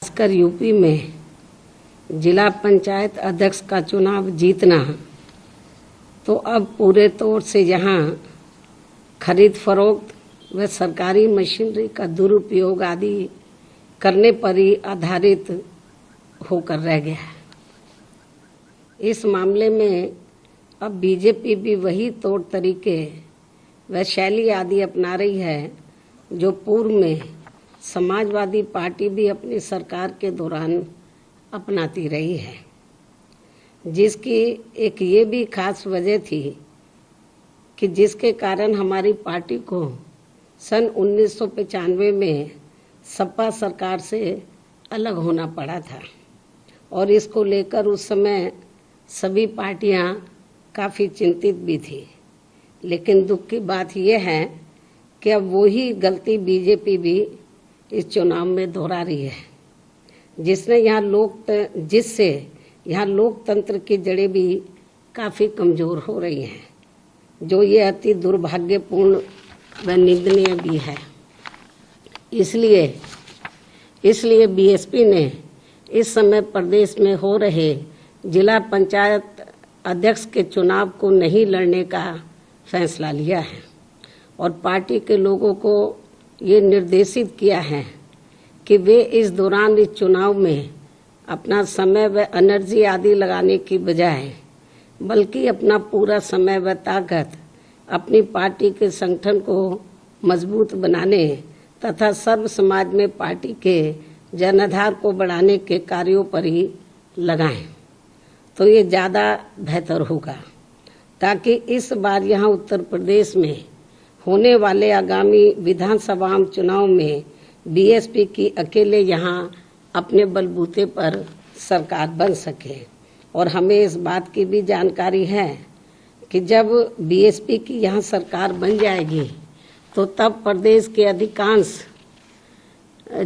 खासकर यूपी में जिला पंचायत अध्यक्ष का चुनाव जीतना तो अब पूरे तौर से यहाँ खरीद फरोख्त व सरकारी मशीनरी का दुरुपयोग आदि करने पर ही आधारित होकर रह गया है। इस मामले में अब बीजेपी भी वही तौर तरीके व शैली आदि अपना रही है जो पूर्व में समाजवादी पार्टी भी अपनी सरकार के दौरान अपनाती रही है, जिसकी एक ये भी खास वजह थी कि जिसके कारण हमारी पार्टी को सन 1995 में सपा सरकार से अलग होना पड़ा था और इसको लेकर उस समय सभी पार्टियां काफ़ी चिंतित भी थी। लेकिन दुख की बात यह है कि अब वही गलती बीजेपी भी इस चुनाव में दोहरा रही है, जिससे यहाँ लोकतंत्र की जड़ें भी काफ़ी कमज़ोर हो रही हैं, जो ये अति दुर्भाग्यपूर्ण व निंदनीय भी है। इसलिए बीएसपी ने इस समय प्रदेश में हो रहे जिला पंचायत अध्यक्ष के चुनाव को नहीं लड़ने का फैसला लिया है और पार्टी के लोगों को ये निर्देशित किया है कि वे इस दौरान इस चुनाव में अपना समय व एनर्जी आदि लगाने की बजाय बल्कि अपना पूरा समय व ताकत अपनी पार्टी के संगठन को मजबूत बनाने तथा सर्व समाज में पार्टी के जनाधार को बढ़ाने के कार्यों पर ही लगाएं, तो ये ज़्यादा बेहतर होगा, ताकि इस बार यहाँ उत्तर प्रदेश में होने वाले आगामी विधानसभा चुनाव में बीएसपी की अकेले यहाँ अपने बलबूते पर सरकार बन सके। और हमें इस बात की भी जानकारी है कि जब बीएसपी की यहाँ सरकार बन जाएगी तो तब प्रदेश के अधिकांश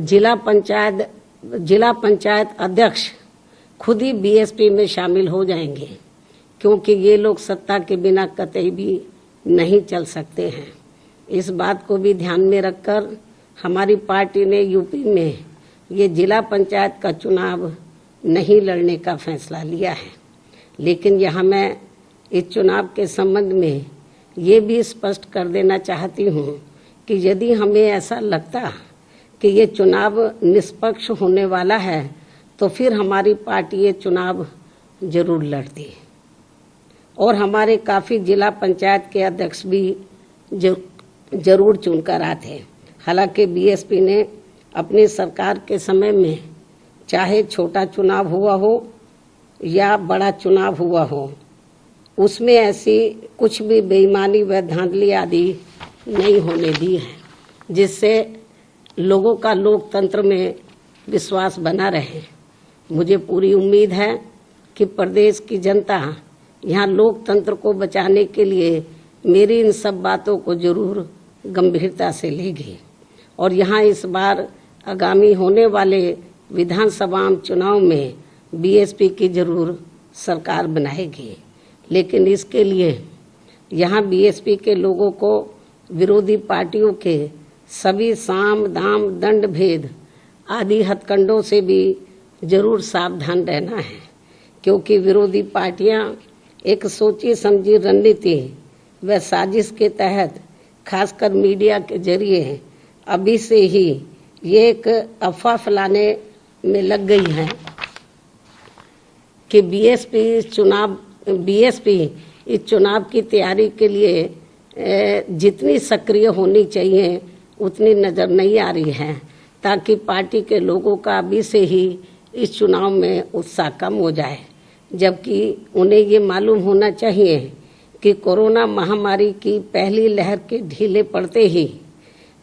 जिला पंचायत अध्यक्ष खुद ही बीएसपी में शामिल हो जाएंगे, क्योंकि ये लोग सत्ता के बिना कतई भी नहीं चल सकते हैं। इस बात को भी ध्यान में रखकर हमारी पार्टी ने यूपी में ये जिला पंचायत का चुनाव नहीं लड़ने का फैसला लिया है। लेकिन यहाँ मैं इस चुनाव के संबंध में ये भी स्पष्ट कर देना चाहती हूँ कि यदि हमें ऐसा लगता कि ये चुनाव निष्पक्ष होने वाला है तो फिर हमारी पार्टी ये चुनाव जरूर लड़ती और हमारे काफ़ी जिला पंचायत के अध्यक्ष भी जरूर चुनकर आते। हालांकि बीएसपी ने अपनी सरकार के समय में चाहे छोटा चुनाव हुआ हो या बड़ा चुनाव हुआ हो, उसमें ऐसी कुछ भी बेईमानी व धांधली आदि नहीं होने दी है, जिससे लोगों का लोकतंत्र में विश्वास बना रहे। मुझे पूरी उम्मीद है कि प्रदेश की जनता यहाँ लोकतंत्र को बचाने के लिए मेरी इन सब बातों को जरूर गंभीरता से लेगी और यहाँ इस बार आगामी होने वाले विधानसभा चुनाव में बीएसपी की जरूर सरकार बनाएगी। लेकिन इसके लिए यहाँ बीएसपी के लोगों को विरोधी पार्टियों के सभी साम दाम दंड भेद आदि हथकंडों से भी जरूर सावधान रहना है, क्योंकि विरोधी पार्टियां एक सोची समझी रणनीति व साजिश के तहत खासकर मीडिया के जरिए अभी से ही ये एक अफवाह फैलाने में लग गई है कि बीएसपी इस चुनाव की तैयारी के लिए जितनी सक्रिय होनी चाहिए उतनी नज़र नहीं आ रही है, ताकि पार्टी के लोगों का अभी से ही इस चुनाव में उत्साह कम हो जाए। जबकि उन्हें ये मालूम होना चाहिए कि कोरोना महामारी की पहली लहर के ढीले पड़ते ही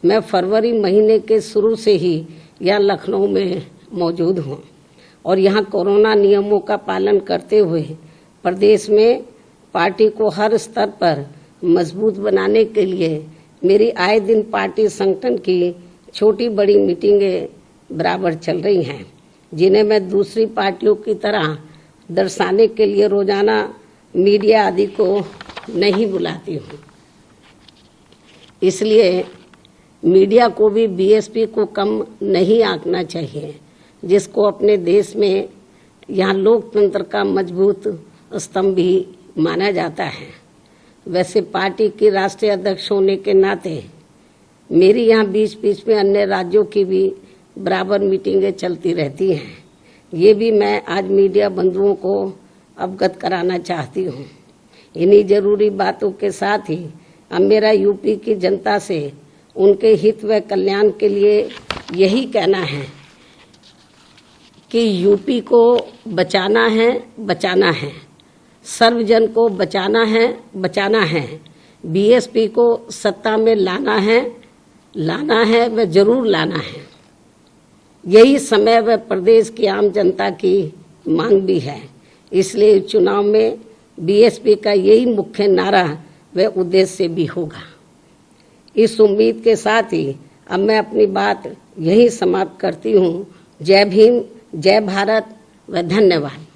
मैं फरवरी महीने के शुरू से ही यहाँ लखनऊ में मौजूद हूँ और यहाँ कोरोना नियमों का पालन करते हुए प्रदेश में पार्टी को हर स्तर पर मजबूत बनाने के लिए मेरी आए दिन पार्टी संगठन की छोटी बड़ी मीटिंगें बराबर चल रही हैं, जिन्हें मैं दूसरी पार्टियों की तरह दर्शाने के लिए रोजाना मीडिया आदि को नहीं बुलाती हूँ। इसलिए मीडिया को भी बीएसपी को कम नहीं आंकना चाहिए। जिसको अपने देश में यहाँ लोकतंत्र का मजबूत स्तंभ भी माना जाता है। वैसे पार्टी की राष्ट्रीय अध्यक्ष होने के नाते मेरी यहाँ बीच बीच में अन्य राज्यों की भी बराबर मीटिंगें चलती रहती हैं। ये भी मैं आज मीडिया बंधुओं को अवगत कराना चाहती हूँ। इन्हीं जरूरी बातों के साथ ही अब मेरा यूपी की जनता से उनके हित व कल्याण के लिए यही कहना है कि यूपी को बचाना है, सर्वजन को बचाना है, बीएसपी को सत्ता में लाना है व जरूर लाना है। यही समय व प्रदेश की आम जनता की मांग भी है। इसलिए चुनाव में बीएसपी का यही मुख्य नारा व उद्देश्य भी होगा। इस उम्मीद के साथ ही अब मैं अपनी बात यही समाप्त करती हूँ। जय भीम, जय भारत व धन्यवाद।